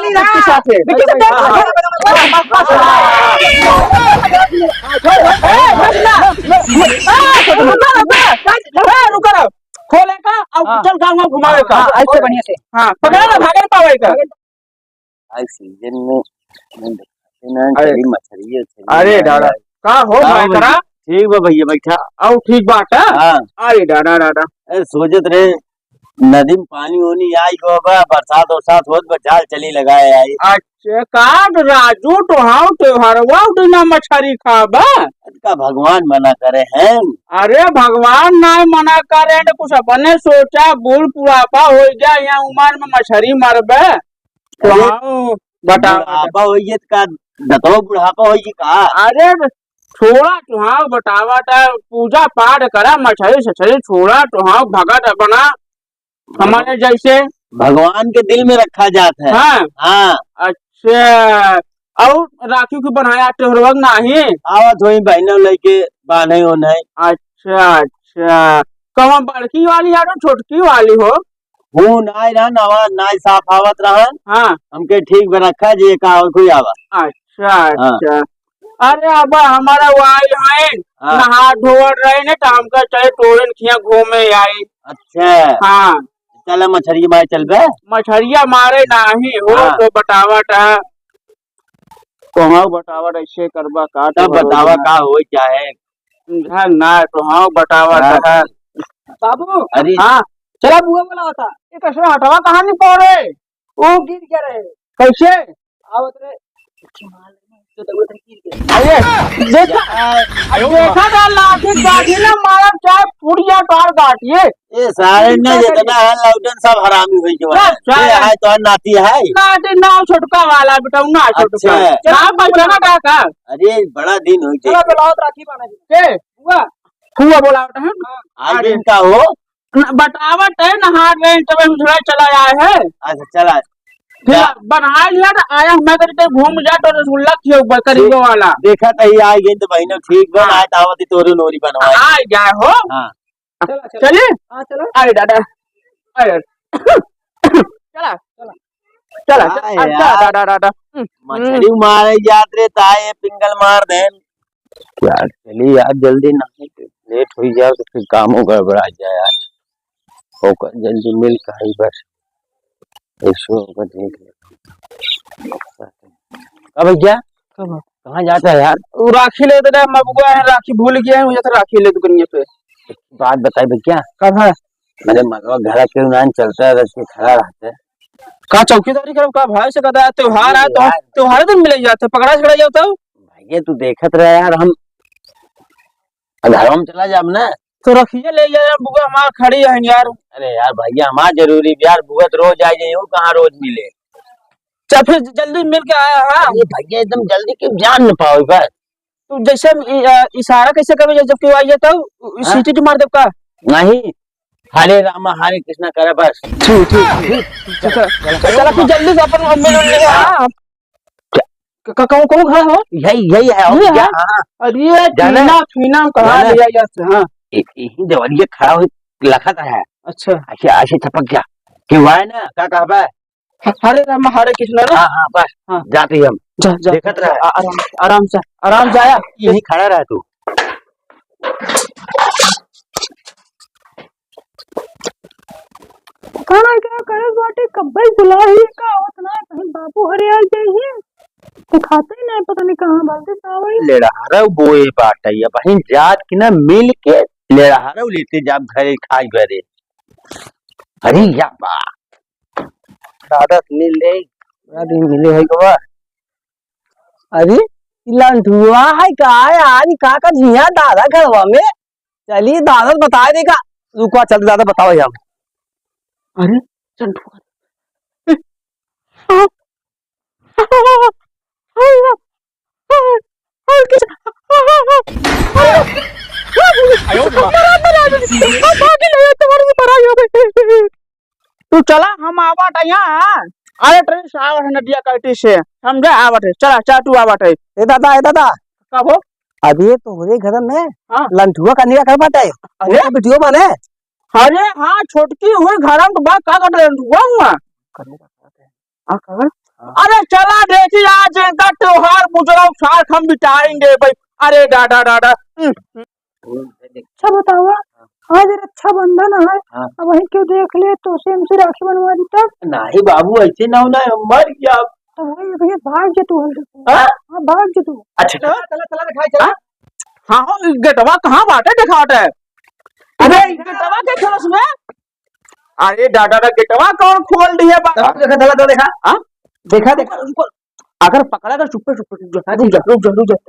चली ना के साथ है खोले का और चल गाँव में घुमावे का ऐसे बढ़िया से। हाँ पकड़ा ना भागे ना पावे का आज सीजन में मछली अरे दादा का हो भाई करा ठीक बा भैया बैठा और ठीक बात है हाँ अरे दादा दादा सोचत रहे नदी में पानी होनी आई हो बा बरसात वरसात होत बचाल चली लगाए आई अच्छा काट राजू तो हाँ त्योहारवा उठना मछली खाबा का भगवान मना करे हैं अरे भगवान ना मना करे तो कुछ अपने सोचा बूढ़ बुढ़ापा हो गया यहाँ उमर में मछली मरबे तो हाँ बता बुढ़ापा होइए का दतो बुढ़ापा होइए का अरे छोड़ा तो हाँ बतावा था पूजा पाठ करा मछली सछली छोड़ा तो हाँ भगत अपना हमारे जैसे भगवान के दिल में रखा जाता है हाँ हाँ अच्छा और राखी को बनाया त्योहार नहीं आवत हुई बहनों लेके बांधे हो नहीं अच्छा अच्छा कहाँ बड़की वाली है तो छोटकी वाली हो हूँ नाई रहा नवा नाई साफ आवत रहा हाँ हमके ठीक में रखा जी का कोई आवा अच्छा अच्छा अरे अब हमारा वाई है नहा धोवर रहे ने तो हमका चले टोरन खिया घूमे आई अच्छा हाँ चल मछली मारे चल बे मछरिया मारे नहीं हो तो बतावट है तो बतावट ऐसे करबा का तब बतावा का हो चाहे ना तो हाँ बतावट है बाबू अरे हाँ चला बुआ बोला होता ये कैसे हटवा कहाँ नहीं पड़े वो गिर गया रहे कैसे आवत रे अरे देखा था लाठी गाड़ी ना मारा चाहे पुड़िया टार गाटिए ये सारे ने जितना है लॉकडाउन सब हरामी हुई जो ये है तो नाती है नाटी ना छोटका वाला बेटा ना छोटका ना बचना का का अरे बड़ा दिन हुई चला बुलाओ राखी बांधे के बुआ हुआ बोला है आज दिन का हो बतावट है ना हाथ में तब हम थोड़ा चला आए है अच्छा चला बना लिया तो आया मैं करके घूम जा तो रसगुल्ला खियो करीबो वाला देखा कहीं आ गई तो बहनों ठीक बन आए तावती तोरी नोरी बनवाए आ जाए हो हाँ चले हाँ चलो अरे दादा अरे चला चला अच्छा दादा दादा मछली मारे याद रे ताए पिंगल मार देन क्या चली यार जल्दी नहीं लेट हो जाओ तो फिर काम गड़बड़ा जाए आज होकर जल्दी मिल का ही बस ऐसो होकर देख ले अब भैया कहाँ जाता है यार वो राखी ले दे मबुआ है राखी भूल गया है मुझे तो राखी ले दुकान पे बात बताई भैया कब है मेरे मगवा घर के उन्हान चलता है रस के खड़ा रहता है का चौकीदारी करो का भाई से कदा त्योहार है तो त्योहार दिन मिल जाते पकड़ा छड़ा जाओ तो भैया तू देखत रहे यार हम घर में चला जाब ना तो रखिए ले जा बुआ हमार खड़ी है यार अरे यार भैया हमार जरूरी यार बुआ तो रोज आ जाए कहाँ रोज मिले चल फिर जल्दी मिल के आया है ये भैया एकदम जल्दी क्यों जान न पाओ बस तू जैसे इशारा कैसे करे जब क्यों आई तो सीटी मार दे का नहीं हरे रामा हरे कृष्णा करे बस ठीक ठीक चला तू जल्दी से अपन मिल ले हां कौन घर हो यही है और क्या अरे जाना फीना कहां ले आया हां यही देवरिया खड़ा हो लखत है अच्छा अच्छा ऐसे छपक जा क्यों है ना क्या कहबा हरे राम हरे कृष्ण ना हां बस जाते हम देखत रहे आराम से आया यही खड़ा रहा तू खाना क्या करे बाटे कब्बल बुला ही का उतना कहीं बाबू हरे आ जाइए तो खाते ही नहीं पता नहीं कहां बालते सावई ले रहा बोए बाटा ये बहन जात की ना मिल के ले रहा लेते जब घरे खाई घरे अरे या बा दादा मिल ले दिन मिले है गवा अरे लंठुआ है का यार का झिया दादा घरवा में चलिए दादा बता देगा रुको चल दादा बताओ हम अरे चंटुआ तू चला हम आवट यहाँ अरे ट्रेन से आवट है नदिया कटी से समझे आवट है चला चाटू आवट है ए दादा कब हो अभी तुम्हारे घर में हाँ लंठुआ का निका कर बाटे अरे वीडियो बने अरे हाँ छोटकी हुई घर में तो बात का कर हुआ हुआ अरे चला देखी आज इनका त्योहार गुजराव साथ हम बिताएंगे भाई। अरे डाडा डाडा अच्छा बताओ, आज रक्षाबंधन है, अब वही क्यों देख ले तो से हमसे राखी बनवा दी तब। नहीं बाबू ऐसे ना होना, मर गया। तो वही भैया भाग जे तू। हाँ? हाँ भाग जे तू। अच्छा चला दिखाई चला। हाँ गेटवा कहाँ बाटे दिखावट है। अरे गेटवा के खोल उसमें। अरे डाडा डा गेटवा कौन खोल दिया देखा चला देखा। हाँ देखा देखा अगर पकड़ा तो चुप्पे चुप्पे रुक जा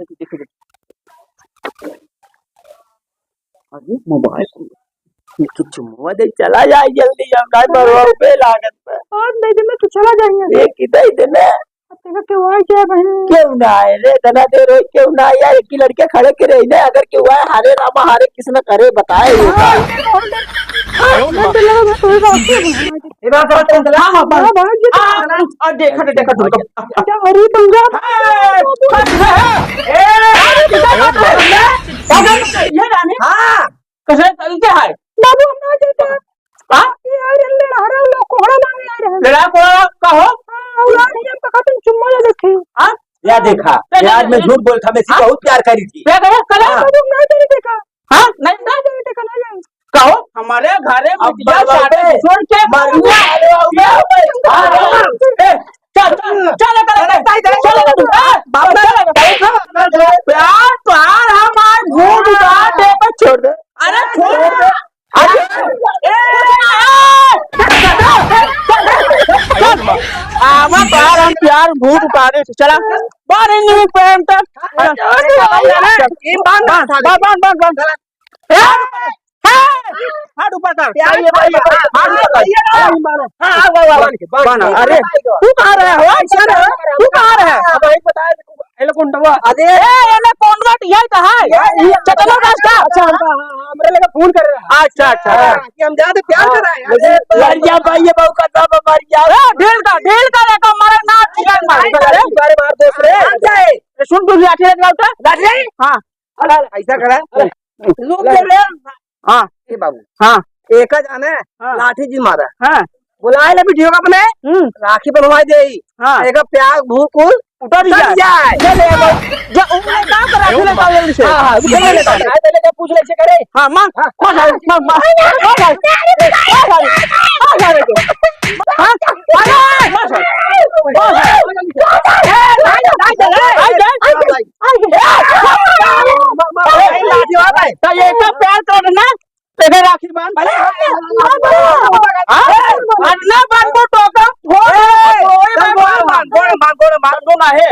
देखे मोबाइल चुम्मा दे चला जाए जल्दी, हम पे लागत पे आज नहीं दिन में तू चला जाएंगे। एक किधर इतने तेरा क्यों आए क्या बहन। क्यों ना आए रे तना देर हो, क्यों ना आया। एक ही लड़के खड़े के रही ना, अगर क्यों आए हरे रामा हरे किसने करे बताए ये बात। देखा अरे पंजाब कैसे चलते है बाबू हम ना जाते यार लड़ा लोग कोहड़ा मांग आ रहे हैं। लड़ा कोड़ा कहो औलाद ने पका तुम चुम्मा ले देखे। हां या देखा यार मैं झूठ बोल था, मैं इसी बहुत प्यार करी थी। क्या कहो कल बाबू ना जाने देखा। हां नहीं ना जाने देखा ना जाए कहो हमारे घरे बिटिया शादी छोड़ के मरुआ चल प्यार प्यार हमारे भूत उतार पे छोड़ दे। अरे छोड़ दे आवा प्यार हम प्यार भूत उतारे चला बाहर नहीं प्रेम तक बांध हाथ ऊपर कर। अरे तू कहाँ रहा है तू कहाँ रहा है अरे ये कौन बात यही तो है चलो रास्ता। अच्छा हमरे लगा फोन कर रहा। अच्छा कि हम ज्यादा प्यार कर रहे हैं। मर गया भाई, ये बहू का सब मर गया। ढील का लेकर मारे ना चिकन मार दूसरे सुन तू लाठी लगाओ हाँ ऐसा करा लोग हाँ ए बाबू हाँ एक जाने लाठी जी मारा हाँ बुलाए ले वीडियो का अपने राखी बनवाई दे। हाँ एक प्याग भूकुल उतर जाए जो उन्हें काम करा फिर लेता जल्दी से हां ले लेता है पहले क्या पूछ ले से करे। हाँ मां कौन है मां ये सब प्यार करना तेरे राखी बांध ना बांध को टोका मांगो ना है।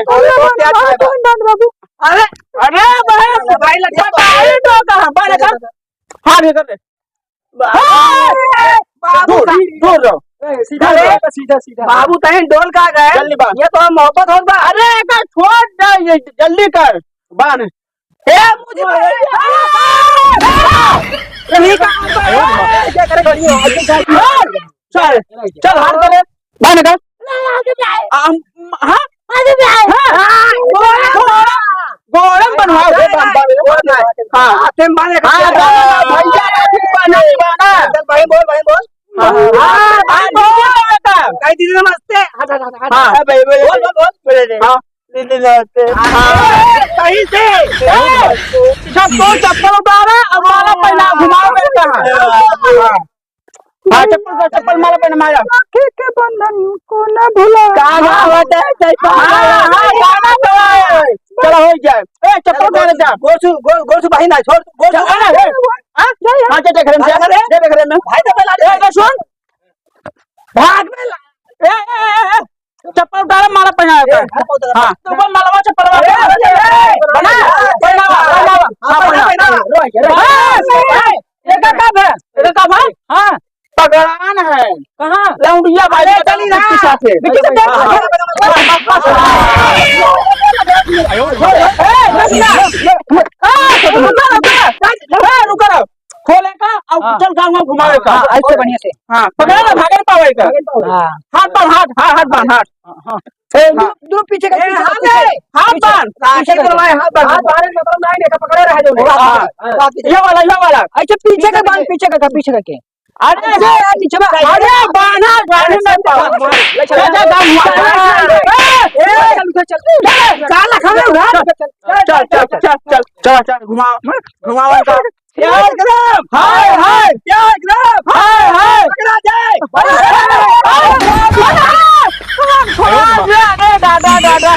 अरे अरे भाई लगता है टोका बारे का हां ये कर दे दूर रहो सीधा सीधा बाबू तहन डोल का गए जल्दी बांध। ये तो मोहब्बत हो बा। अरे का छोड़ दे जल्दी कर बांध ए मुझे नहीं का क्या करे बड़ी हो चल चल हाथ कर बांध कर हां गोरम बनवाओ हां हाथे में बांधे हां भैया चल भाई बोल हां कह दीजिए नमस्ते। हां भाई बोल बोल हां सही से सबको चप्पल उतारा अब माला पहना घुमाओ हाँ चप्पल माला पहना मारा राखी के बंधन को न भूला। चलो हो जाए चप्पल पहन जा गोसु भाई ना छोड़ गोसु हाँ देख रहे में भाई तो पहला सुन भाग में चप्पल उतारा माला पहना हाँ तो माला चप्पल हाँ पगड़ान है कहाँ लौंडिया भाई चली ना साथ खोले का और चल गाँव घुमावे का ऐसे बढ़िया से हाँ पकड़ा ना भागे पावे का हाथ बांध हाथ बांध दो पीछे का हाथ बांध राखी बनवाए हाथ बांध मतलब नहीं देखा पकड़े रहे जो ये वाला अच्छा पीछे का बांध पीछे का के अरे नीचे अरे बांधा गाड़ी में चल घुमाओ हाय हाय हाय हाय पकड़ा जाए दादा दादा